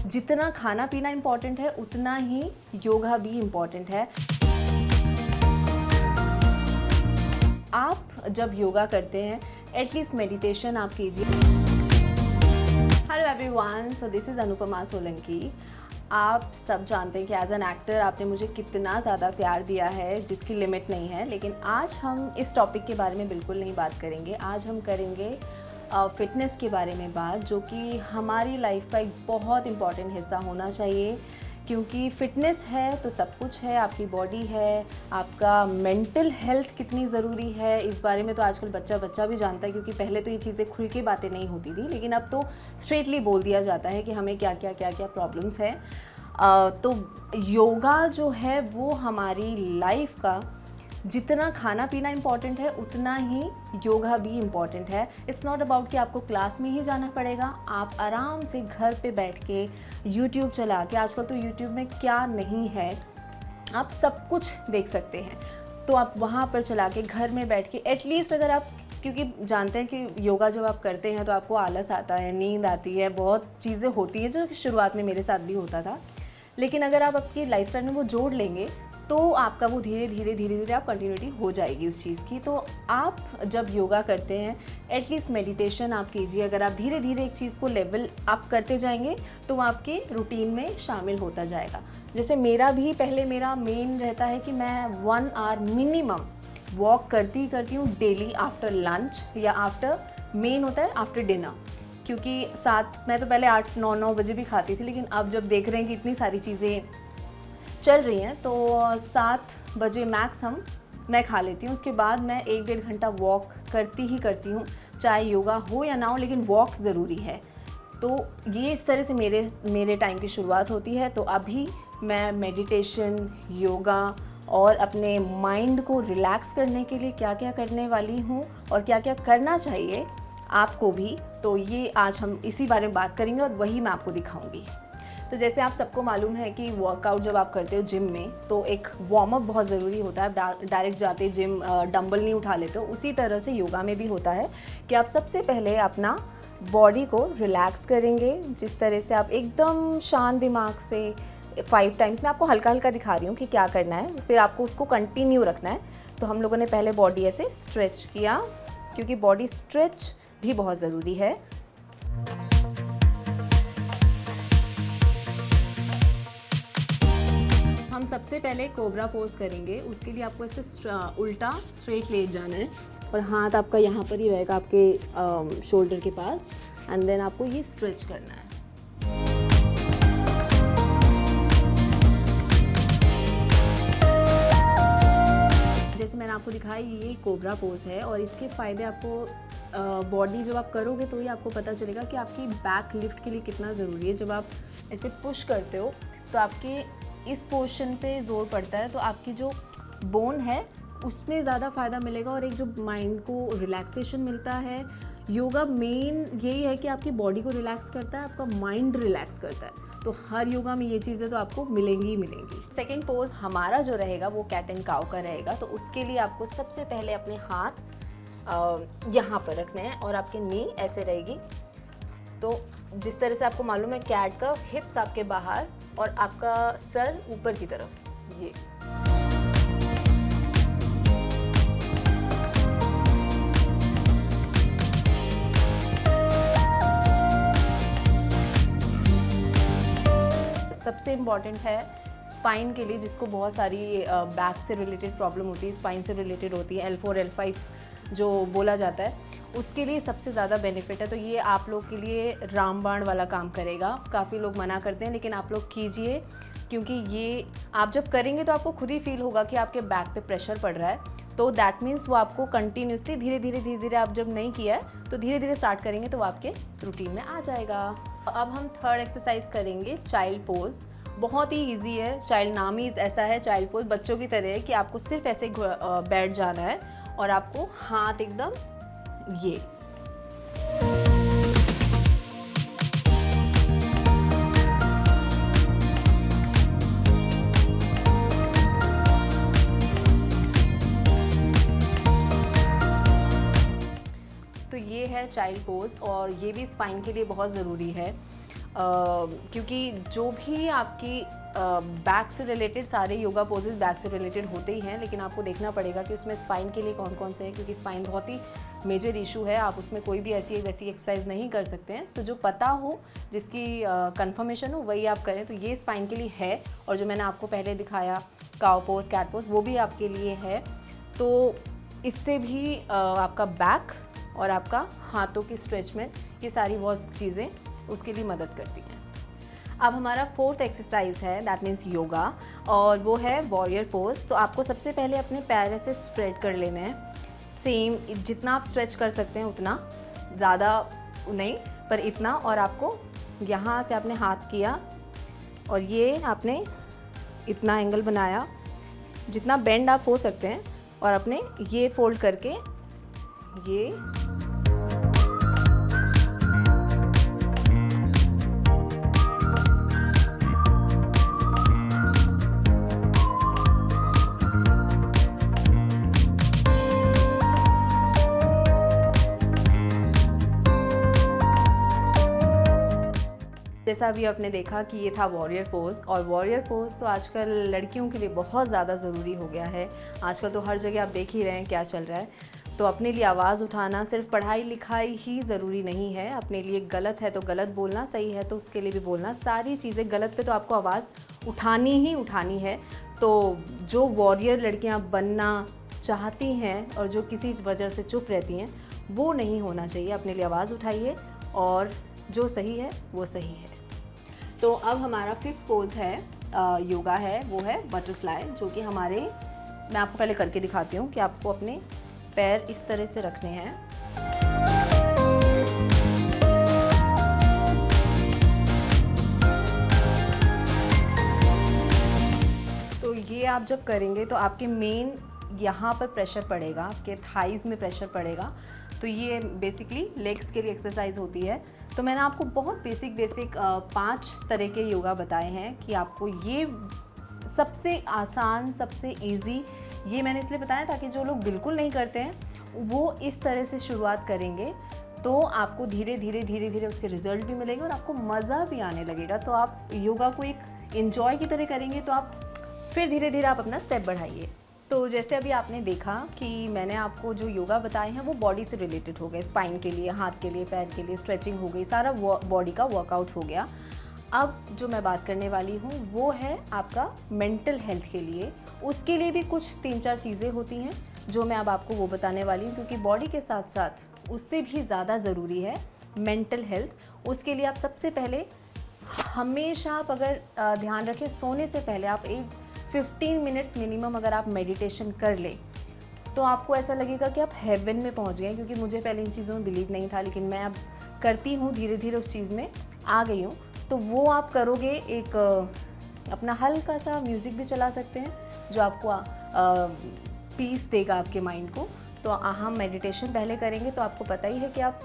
जितना खाना पीना इम्पॉर्टेंट है उतना ही योगा भी इम्पॉर्टेंट है। आप जब योगा करते हैं एटलीस्ट मेडिटेशन आप कीजिए। Hello everyone, so this is Anupama Solanki. आप सब जानते हैं कि एज एन एक्टर आपने मुझे कितना ज़्यादा प्यार दिया है जिसकी लिमिट नहीं है, लेकिन आज हम इस टॉपिक के बारे में बिल्कुल नहीं बात करेंगे। आज हम करेंगे फ़िटनेस के बारे में बात, जो कि हमारी लाइफ का एक बहुत इम्पॉर्टेंट हिस्सा होना चाहिए, क्योंकि फ़िटनेस है तो सब कुछ है। आपकी बॉडी है, आपका मेंटल हेल्थ कितनी ज़रूरी है इस बारे में तो आजकल बच्चा भी जानता है, क्योंकि पहले तो ये चीज़ें खुल के बातें नहीं होती थी, लेकिन अब तो स्ट्रेटली बोल दिया जाता है कि हमें क्या क्या प्रॉब्लम्स हैं। तो योगा जो है वो हमारी लाइफ का जितना खाना पीना इम्पॉर्टेंट है उतना ही योगा भी इम्पॉर्टेंट है। इट्स नॉट अबाउट कि आपको क्लास में ही जाना पड़ेगा। आप आराम से घर पे बैठ के यूट्यूब चला के, आजकल तो यूट्यूब में क्या नहीं है, आप सब कुछ देख सकते हैं। तो आप वहाँ पर चला के घर में बैठ के एटलीस्ट अगर आप, क्योंकि जानते हैं कि योगा जब आप करते हैं तो आपको आलस आता है, नींद आती है, बहुत चीज़ें होती हैं जो शुरुआत में मेरे साथ भी होता था, लेकिन अगर आप आपकी लाइफस्टाइल में वो जोड़ लेंगे तो आपका वो धीरे धीरे आप कंटिन्यूटी हो जाएगी उस चीज़ की। तो आप जब योगा करते हैं एटलीस्ट मेडिटेशन आप कीजिए। अगर आप धीरे धीरे एक चीज़ को लेवल अप करते जाएंगे तो वो आपके रूटीन में शामिल होता जाएगा। जैसे मेरा मेन रहता है कि मैं 1 आवर मिनिमम वॉक करती हूँ डेली आफ्टर लंच, या आफ्टर मेन होता है आफ्टर डिनर, क्योंकि मैं तो पहले 8-9 बजे भी खाती थी, लेकिन अब जब देख रहे हैं कि इतनी सारी चीज़ें चल रही हैं तो 7 बजे मैक्स मैं खा लेती हूँ। उसके बाद मैं 1-1.5 घंटा वॉक करती हूँ, चाहे योगा हो या ना हो, लेकिन वॉक ज़रूरी है। तो ये इस तरह से मेरे टाइम की शुरुआत होती है। तो अभी मैं मेडिटेशन, योगा और अपने माइंड को रिलैक्स करने के लिए क्या क्या करने वाली हूँ और क्या क्या करना चाहिए आपको भी, तो ये आज हम इसी बारे में बात करेंगे और वही मैं आपको दिखाऊंगी। तो जैसे आप सबको मालूम है कि वर्कआउट जब आप करते हो जिम में तो एक वार्म अप बहुत ज़रूरी होता है। डायरेक्ट जाते जिम डंबल नहीं उठा लेते हो, उसी तरह से योगा में भी होता है कि आप सबसे पहले अपना बॉडी को रिलैक्स करेंगे। जिस तरह से आप एकदम शांत दिमाग से 5 टाइम्स, मैं आपको हल्का हल्का दिखा रही हूँ कि क्या करना है, फिर आपको उसको कंटिन्यू रखना है। तो हम लोगों ने पहले बॉडी ऐसे स्ट्रेच किया, क्योंकि बॉडी स्ट्रेच भी बहुत ज़रूरी है। हम सबसे पहले कोबरा पोज करेंगे। उसके लिए आपको ऐसे उल्टा स्ट्रेट लेट जाना है और हाथ आपका यहाँ पर ही रहेगा आपके शोल्डर के पास, एंड देन आपको ये स्ट्रेच करना है। जैसे मैंने आपको दिखाया ये कोबरा पोज है, और इसके फ़ायदे आपको बॉडी जब आप करोगे तो ही आपको पता चलेगा कि आपकी बैक लिफ्ट के लिए कितना ज़रूरी है। जब आप ऐसे पुश करते हो तो आपके इस पोर्शन पे ज़ोर पड़ता है, तो आपकी जो बोन है उसमें ज़्यादा फ़ायदा मिलेगा और एक जो माइंड को रिलैक्सेशन मिलता है। योगा मेन यही है कि आपकी बॉडी को रिलैक्स करता है, आपका माइंड रिलैक्स करता है। तो हर योगा में ये चीज़ें तो आपको मिलेंगी ही मिलेंगी। सेकेंड पोज हमारा जो रहेगा वो कैट एंड काउ का रहेगा। तो उसके लिए आपको सबसे पहले अपने हाथ यहाँ पर रखने हैं और आपकी नी ऐसे रहेगी। तो जिस तरह से आपको मालूम है कैट का हिप्स आपके बाहर और आपका सर ऊपर की तरफ, ये सबसे इम्पॉर्टेंट है स्पाइन के लिए, जिसको बहुत सारी बैक से रिलेटेड प्रॉब्लम होती है, स्पाइन से रिलेटेड होती है, L4 L5 जो बोला जाता है, उसके लिए सबसे ज़्यादा बेनिफिट है। तो ये आप लोग के लिए रामबाण वाला काम करेगा। काफ़ी लोग मना करते हैं, लेकिन आप लोग कीजिए, क्योंकि ये आप जब करेंगे तो आपको खुद ही फील होगा कि आपके बैक पे प्रेशर पड़ रहा है। तो दैट मीन्स वो आपको कंटिन्यूसली धीरे धीरे आप जब नहीं किया है तो धीरे धीरे स्टार्ट करेंगे तो वो आपके रूटीन में आ जाएगा। अब हम थर्ड एक्सरसाइज करेंगे चाइल्ड पोज। बहुत ही इजी है, चाइल्ड नाम ही ऐसा है, चाइल्ड पोज बच्चों की तरह है कि आपको सिर्फ ऐसे बैठ जाना है और आपको हाथ एकदम ये तो ये है चाइल्ड पोज, और ये भी स्पाइन के लिए बहुत ज़रूरी है क्योंकि जो भी आपकी बैक से रिलेटेड सारे योगा पोजेस बैक से रिलेटेड होते ही हैं, लेकिन आपको देखना पड़ेगा कि उसमें स्पाइन के लिए कौन कौन से हैं, क्योंकि स्पाइन बहुत ही मेजर इशू है। आप उसमें कोई भी ऐसी वैसी एक्सरसाइज नहीं कर सकते हैं। तो जो पता हो, जिसकी कंफर्मेशन हो, वही आप करें। तो ये स्पाइन के लिए है, और जो मैंने आपको पहले दिखाया काउ पोज, कैट पोज, वो भी आपके लिए है। तो इससे भी आपका बैक और आपका हाथों की स्ट्रेचमेंट, ये सारी बहुत चीज़ें उसके लिए मदद करती हैं। अब हमारा 4th एक्सरसाइज है, दैट मीन्स योगा, और वो है वॉरियर पोज। तो आपको सबसे पहले अपने पैर ऐसे स्प्रेड कर लेने हैं, सेम जितना आप स्ट्रेच कर सकते हैं उतना, ज़्यादा नहीं पर इतना। और आपको यहाँ से आपने हाथ किया और ये आपने इतना एंगल बनाया, जितना बेंड आप हो सकते हैं, और अपने ये फोल्ड करके ये जैसा अभी आपने देखा कि ये था वॉरियर पोज़। और वॉरियर पोज़ तो आजकल लड़कियों के लिए बहुत ज़्यादा ज़रूरी हो गया है। आजकल तो हर जगह आप देख ही रहे हैं क्या चल रहा है। तो अपने लिए आवाज़ उठाना, सिर्फ पढ़ाई लिखाई ही ज़रूरी नहीं है। अपने लिए गलत है तो गलत बोलना, सही है तो उसके लिए भी बोलना, सारी चीज़ें गलत पे तो आपको आवाज़ उठानी ही उठानी है। तो जो वॉरियर लड़कियाँ बनना चाहती हैं और जो किसी वजह से चुप रहती हैं, वो नहीं होना चाहिए। अपने लिए आवाज़ उठाइए, और जो सही है वो सही है। तो अब हमारा 5th पोज है, योगा है, वो है बटरफ्लाई, जो कि हमारे, मैं आपको पहले करके दिखाती हूँ कि आपको अपने पैर इस तरह से रखने हैं। तो ये आप जब करेंगे तो आपके मेन यहाँ पर प्रेशर पड़ेगा, आपके थाइज़ में प्रेशर पड़ेगा। तो ये बेसिकली लेग्स के लिए एक्सरसाइज होती है। तो मैंने आपको बहुत बेसिक 5 तरह के योगा बताए हैं कि आपको ये सबसे आसान, सबसे इजी, ये मैंने इसलिए बताया ताकि जो लोग बिल्कुल नहीं करते हैं वो इस तरह से शुरुआत करेंगे, तो आपको धीरे धीरे उसके रिजल्ट भी मिलेंगे और आपको मज़ा भी आने लगेगा। तो आप योगा को एक एंजॉय की तरह करेंगे, तो आप फिर धीरे धीरे आप अपना स्टेप बढ़ाइए। तो जैसे अभी आपने देखा कि मैंने आपको जो योगा बताए हैं वो बॉडी से रिलेटेड हो गए, स्पाइन के लिए, हाथ के लिए, पैर के लिए, स्ट्रेचिंग हो गई, सारा बॉडी का वर्कआउट हो गया। अब जो मैं बात करने वाली हूँ वो है आपका मेंटल हेल्थ के लिए। उसके लिए भी कुछ 3-4 चीज़ें होती हैं जो मैं अब आपको वो बताने वाली हूँ, क्योंकि बॉडी के साथ साथ उससे भी ज़्यादा ज़रूरी है मेंटल हेल्थ। उसके लिए आप सबसे पहले हमेशा, आप अगर ध्यान रखें, सोने से पहले आप 15 मिनट्स मिनिमम अगर आप मेडिटेशन कर लें तो आपको ऐसा लगेगा कि आप हेवन में पहुंच गए। क्योंकि मुझे पहले इन चीज़ों में बिलीव नहीं था, लेकिन मैं अब करती हूँ, धीरे धीरे उस चीज़ में आ गई हूँ। तो वो आप करोगे, एक अपना हल्का सा म्यूज़िक भी चला सकते हैं जो आपको पीस देगा आपके माइंड को। तो हम मेडिटेशन पहले करेंगे तो आपको पता ही है कि आप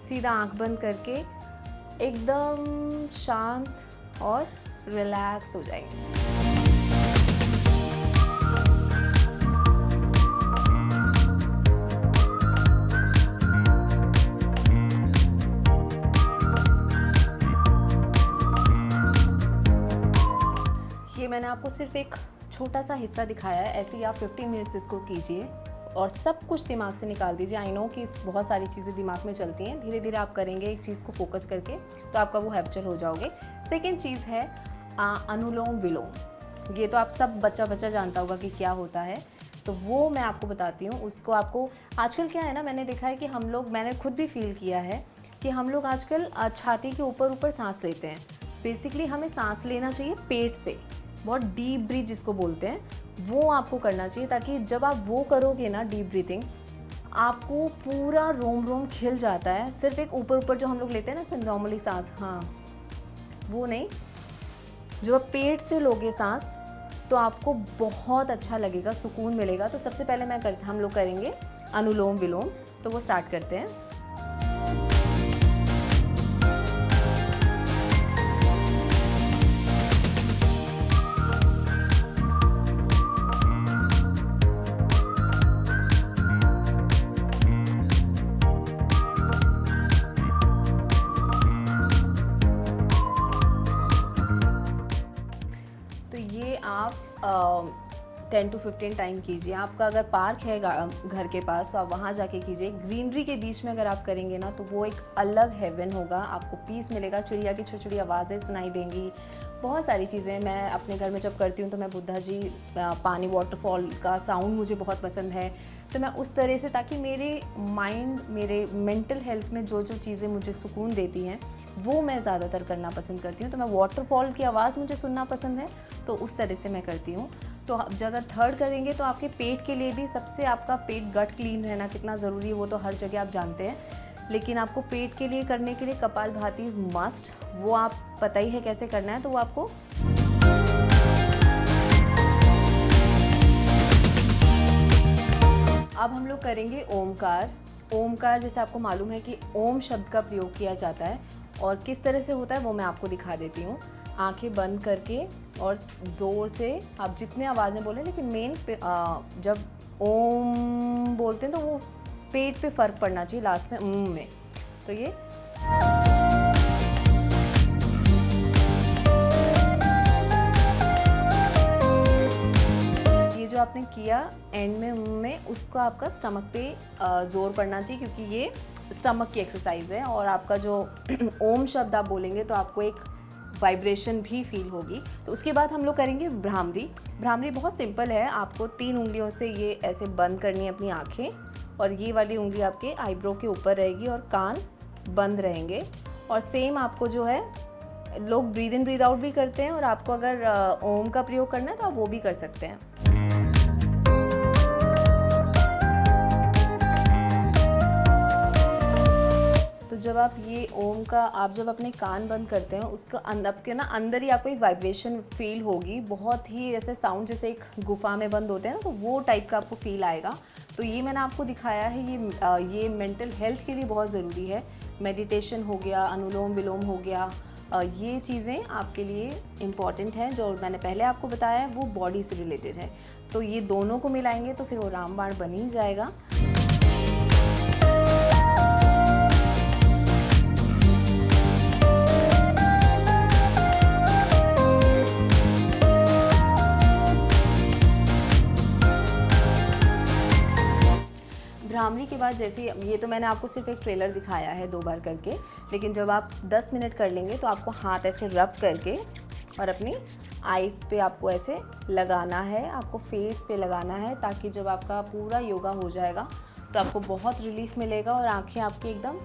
सीधा आँख बंद करके एकदम शांत और रिलैक्स हो जाएंगे। मैंने आपको सिर्फ एक छोटा सा हिस्सा दिखाया है, ऐसे ही आप 15 मिनट्स इसको कीजिए और सब कुछ दिमाग से निकाल दीजिए। आई नो कि बहुत सारी चीज़ें दिमाग में चलती हैं, धीरे धीरे आप करेंगे एक चीज़ को फोकस करके तो आपका वो हैबिचुअल हो जाओगे। सेकेंड चीज़ है अनुलोम विलोम। ये तो आप सब बच्चा जानता होगा कि क्या होता है, तो वो मैं आपको बताती हूँ। उसको आपको आजकल क्या है ना, मैंने देखा है कि हम लोग, मैंने खुद भी फील किया है कि हम लोग आजकल छाती के ऊपर सांस लेते हैं। बेसिकली हमें सांस लेना चाहिए पेट से, बहुत डीप ब्रीथ जिसको बोलते हैं, वो आपको करना चाहिए, ताकि जब आप वो करोगे ना डीप ब्रीथिंग, आपको पूरा रोम रोम खिल जाता है। सिर्फ एक ऊपर जो हम लोग लेते हैं ना नॉर्मली सांस, हाँ वो नहीं, जब आप पेट से लोगे सांस तो आपको बहुत अच्छा लगेगा, सुकून मिलेगा। तो सबसे पहले हम लोग करेंगे अनुलोम विलोम। तो वो स्टार्ट करते हैं। 10 to 15 टाइम कीजिए। आपका अगर पार्क है घर के पास तो आप वहाँ जाके कीजिए। ग्रीनरी के बीच में अगर आप करेंगे ना तो वो एक अलग हेवन होगा, आपको पीस मिलेगा। चिड़िया की छोटी छोटी आवाज़ें सुनाई देंगी, बहुत सारी चीज़ें। मैं अपने घर में जब करती हूँ तो मैं बुद्धा जी पानी वाटरफॉल का साउंड मुझे बहुत पसंद है, तो मैं उस तरह से, ताकि मेरे माइंड, मेरे मेंटल हेल्थ में जो जो चीज़ें मुझे सुकून देती हैं वो मैं ज़्यादातर करना पसंद करती हूँ। तो मैं वाटरफॉल की आवाज़ मुझे सुनना पसंद है, तो उस तरह से मैं करती हूँ। तो अगर थर्ड करेंगे तो आपके पेट के लिए भी सबसे, आपका पेट गट क्लीन रहना कितना ज़रूरी है वो तो हर जगह आप जानते हैं, लेकिन आपको पेट के लिए करने के लिए कपालभाति इज़ मस्ट। वो आप पता ही है कैसे करना है, तो वो आपको अब हम लोग करेंगे ओमकार। ओमकार जैसे आपको मालूम है कि ओम शब्द का प्रयोग किया जाता है, और किस तरह से होता है वो मैं आपको दिखा देती हूँ। आंखें बंद करके और ज़ोर से आप जितने आवाज़ें बोलें, लेकिन मेन जब ओम बोलते हैं तो वो पेट पे फ़र्क पड़ना चाहिए लास्ट में तो ये जो आपने किया एंड में उसको आपका स्टमक पे ज़ोर पड़ना चाहिए, क्योंकि ये स्टमक की एक्सरसाइज है। और आपका जो ओम शब्द आप बोलेंगे तो आपको एक वाइब्रेशन भी फील होगी। तो उसके बाद हम लोग करेंगे भ्रामरी। भ्रामरी बहुत सिंपल है, आपको 3 उंगलियों से ये ऐसे बंद करनी है अपनी आँखें, और ये वाली उंगली आपके आईब्रो के ऊपर रहेगी और कान बंद रहेंगे। और सेम आपको जो है, लोग ब्रीद इन ब्रीद आउट भी करते हैं, और आपको अगर ओम का प्रयोग करना है तो आप वो भी कर सकते हैं। तो जब आप ये ओम का, आप जब अपने कान बंद करते हैं उसका आपके ना अंदर ही आपको एक वाइब्रेशन फील होगी, बहुत ही ऐसे साउंड जैसे एक गुफा में बंद होते हैं ना, तो वो टाइप का आपको फील आएगा। तो ये मैंने आपको दिखाया है, ये मेंटल हेल्थ के लिए बहुत ज़रूरी है। मेडिटेशन हो गया, अनुलोम विलोम हो गया, ये चीज़ें आपके लिए इम्पॉर्टेंट हैं। जो मैंने पहले आपको बताया है वो बॉडी से रिलेटेड है, तो ये दोनों को मिलाएंगे तो फिर वो रामबाण बन ही जाएगा। भ्रामरी के बाद जैसे, ये तो मैंने आपको सिर्फ एक ट्रेलर दिखाया है 2 बार करके, लेकिन जब आप 10 मिनट कर लेंगे तो आपको हाथ ऐसे रब करके और अपनी आइज़ पे आपको ऐसे लगाना है, आपको फेस पे लगाना है, ताकि जब आपका पूरा योगा हो जाएगा तो आपको बहुत रिलीफ मिलेगा और आंखें आपकी एकदम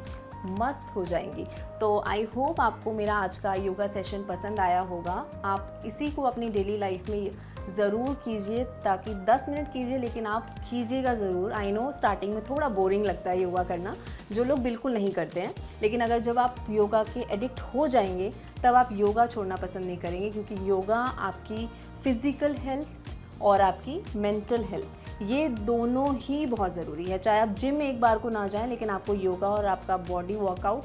मस्त हो जाएंगी। तो आई होप आपको मेरा आज का योगा सेशन पसंद आया होगा। आप इसी को अपनी डेली लाइफ में ज़रूर कीजिए, ताकि 10 मिनट कीजिए, लेकिन आप कीजिएगा ज़रूर। आई नो स्टार्टिंग में थोड़ा बोरिंग लगता है योगा करना, जो लोग बिल्कुल नहीं करते हैं, लेकिन अगर जब आप योगा के एडिक्ट हो जाएंगे तब आप योगा छोड़ना पसंद नहीं करेंगे, क्योंकि योगा आपकी फ़िज़िकल हेल्थ और आपकी मेंटल हेल्थ, ये दोनों ही बहुत ज़रूरी है। चाहे आप जिम में एक बार को ना जाएं, लेकिन आपको योगा और आपका बॉडी वर्कआउट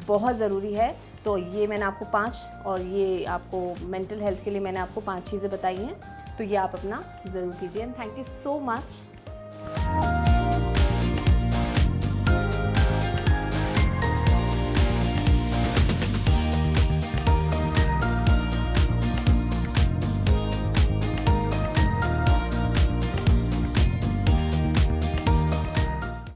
बहुत ज़रूरी है। तो ये मैंने आपको 5, और ये आपको मेंटल हेल्थ के लिए मैंने आपको 5 चीज़ें बताई हैं, तो ये आप अपना ज़रूर कीजिए। And thank you so much.